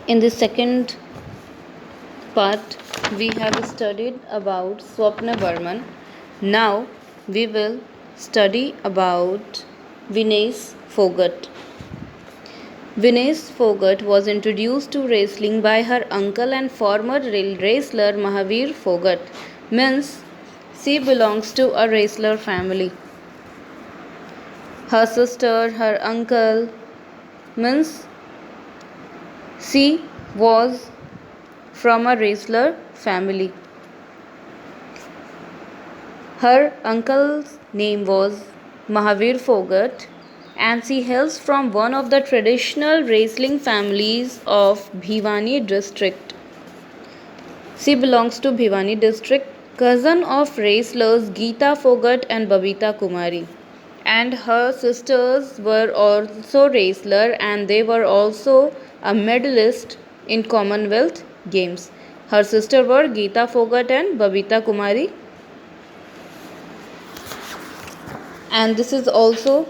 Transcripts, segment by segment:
In the second part, we have studied about Swapna Burman. Now we will study about Vinesh Fogart. Vinesh Fogart was introduced to wrestling by her uncle and former wrestler Mahavir Fogart. Means she belongs to a wrestler family. Her sister, her uncle, means she was from a wrestler family. Her uncle's name was Mahavir Fogart and she hails from one of the traditional wrestling families of Bhiwani district. She belongs to Bhiwani district, cousin of wrestlers Geeta Fogart and Babita Kumari. And her sisters were also wrestler and they were also a medalist in Commonwealth Games. Her sister were Geeta Fogart and Babita Kumari. And this is also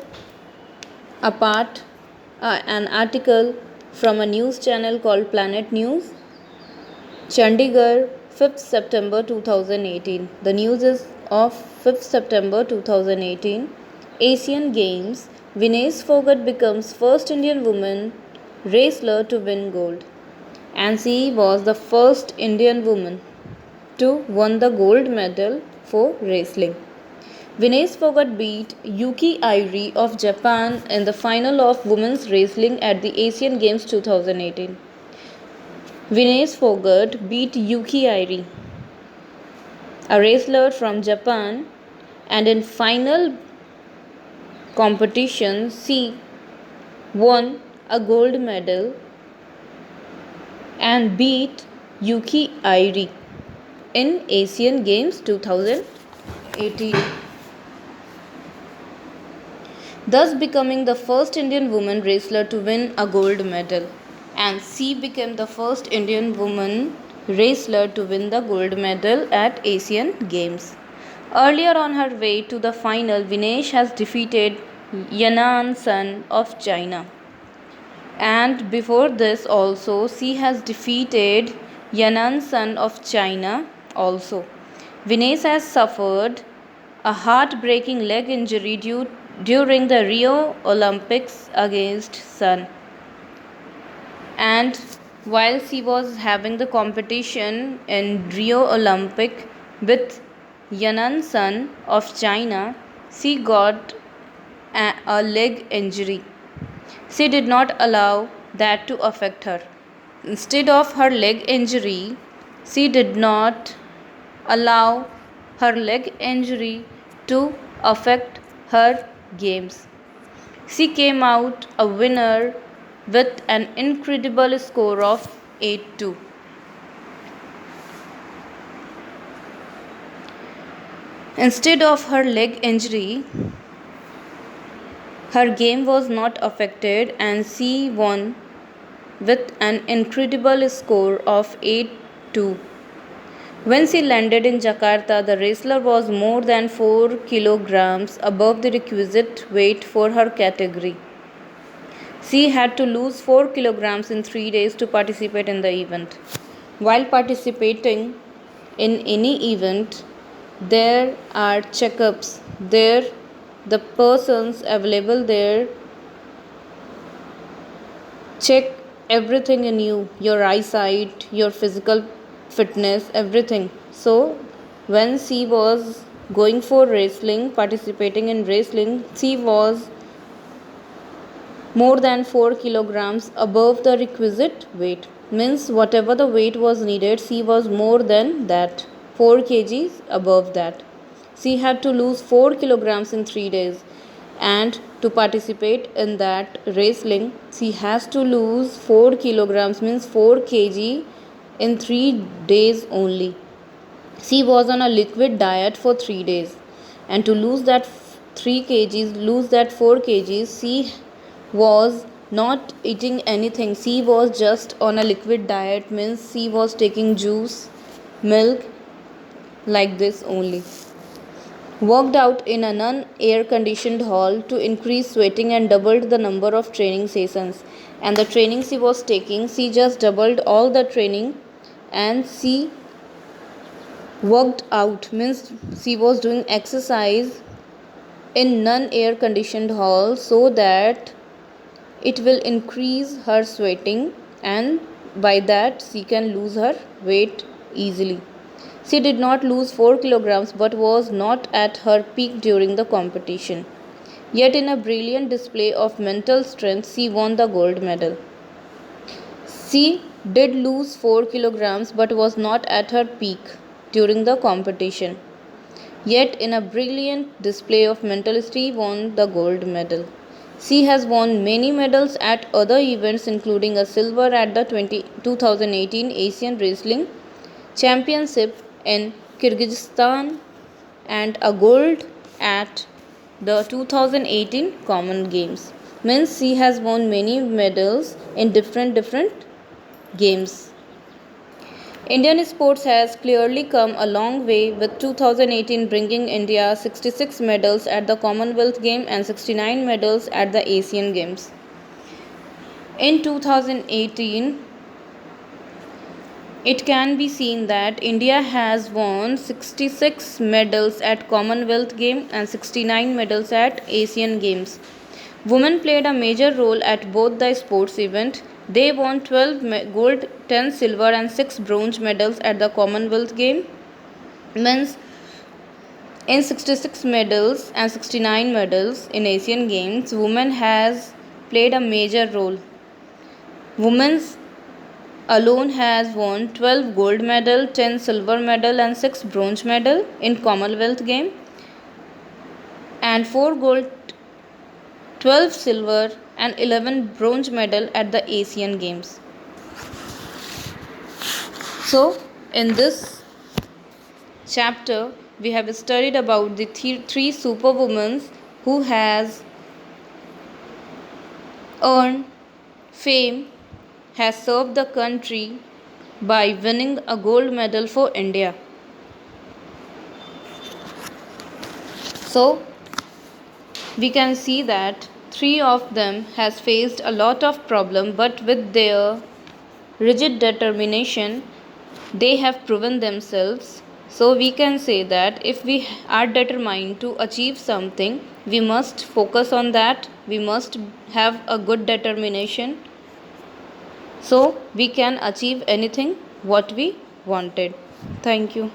a part, an article from a news channel called Planet News. Chandigarh, 5th September 2018. The news is of 5th September 2018. Asian Games, Vinesh Fogart becomes first Indian woman wrestler to win gold. And she was the first Indian woman to win the gold medal for wrestling. Vinesh Fogart beat Yuki Airi of Japan in the final of women's wrestling at the Asian Games 2018. Vinesh Fogart beat Yuki Airi, a wrestler from Japan, and in final competition she won a gold medal and beat Yuki Airi in Asian Games 2018. Thus becoming the first Indian woman wrestler to win a gold medal. And she became the first Indian woman wrestler to win the gold medal at Asian Games. Earlier on her way to the final, Vinesh has defeated Yanan Sun of China. And before this also, she has defeated Yanan Sun of China also. Vinesh has suffered a heartbreaking leg injury during the Rio Olympics against Sun. And while she was having the competition in Rio Olympic with Yanan Sun of China, she got a leg injury. She did not allow that to affect her. Instead of her leg injury, she did not allow her leg injury to affect her games. She came out a winner with an incredible score of 8-2. Instead of her leg injury, her game was not affected and she won with an incredible score of 8-2. When she landed in Jakarta, the wrestler was more than 4 kilograms above the requisite weight for her category. She had to lose 4 kilograms in 3 days to participate in the event. While participating in any event, there are checkups. The persons available there check everything in you, your eyesight, your physical fitness, everything. So when she was going for wrestling, participating in wrestling, she was more than 4 kilograms above the requisite weight. Means whatever the weight was needed, she was more than that, 4 kgs above that. She had to lose 4 kilograms in 3 days. And to participate in that wrestling, she has to lose 4 kilograms, means 4 kg in 3 days only. She was on a liquid diet for 3 days. And to lose that 3 kgs, lose that 4 kgs, she was not eating anything. She was just on a liquid diet, means she was taking juice, milk, like this only. worked out in a non-air conditioned hall to increase sweating and doubled the number of training sessions. And the training she was taking, she just doubled all the training, and she worked out, means she was doing exercise in non-air conditioned hall so that it will increase her sweating, and by that she can lose her weight easily. She did not lose 4 kilograms but was not at her peak during the competition. Yet, in a brilliant display of mental strength, she won the gold medal. She did lose 4 kilograms but was not at her peak during the competition. Yet, in a brilliant display of mental strength, she won the gold medal. She has won many medals at other events, including a silver at the 2018 Asian Wrestling Championship in Kyrgyzstan and a gold at the 2018 Common Games. Means she has won many medals in different games. Indian sports has clearly come a long way, with 2018 bringing India 66 medals at the Commonwealth Games and 69 medals at the Asian Games. In 2018, it can be seen that India has won 66 medals at Commonwealth Games and 69 medals at Asian Games. Women played a major role at both the sports events. They won 12 gold, 10 silver and 6 bronze medals at the Commonwealth Games. Men's in 66 medals and 69 medals in Asian Games, women has played a major role. Women's alone has won 12 gold medal, 10 silver medal and 6 bronze medal in Commonwealth Games, and 4 gold, 12 silver and 11 bronze medal at the Asian Games. So, in this chapter, we have studied about the three superwomen who has earned fame, has served the country by winning a gold medal for India. So, we can see that three of them has faced a lot of problem, but with their rigid determination they have proven themselves. So we can say that if we are determined to achieve something, we must focus on that, we must have a good determination, so we can achieve anything what we wanted. Thank you.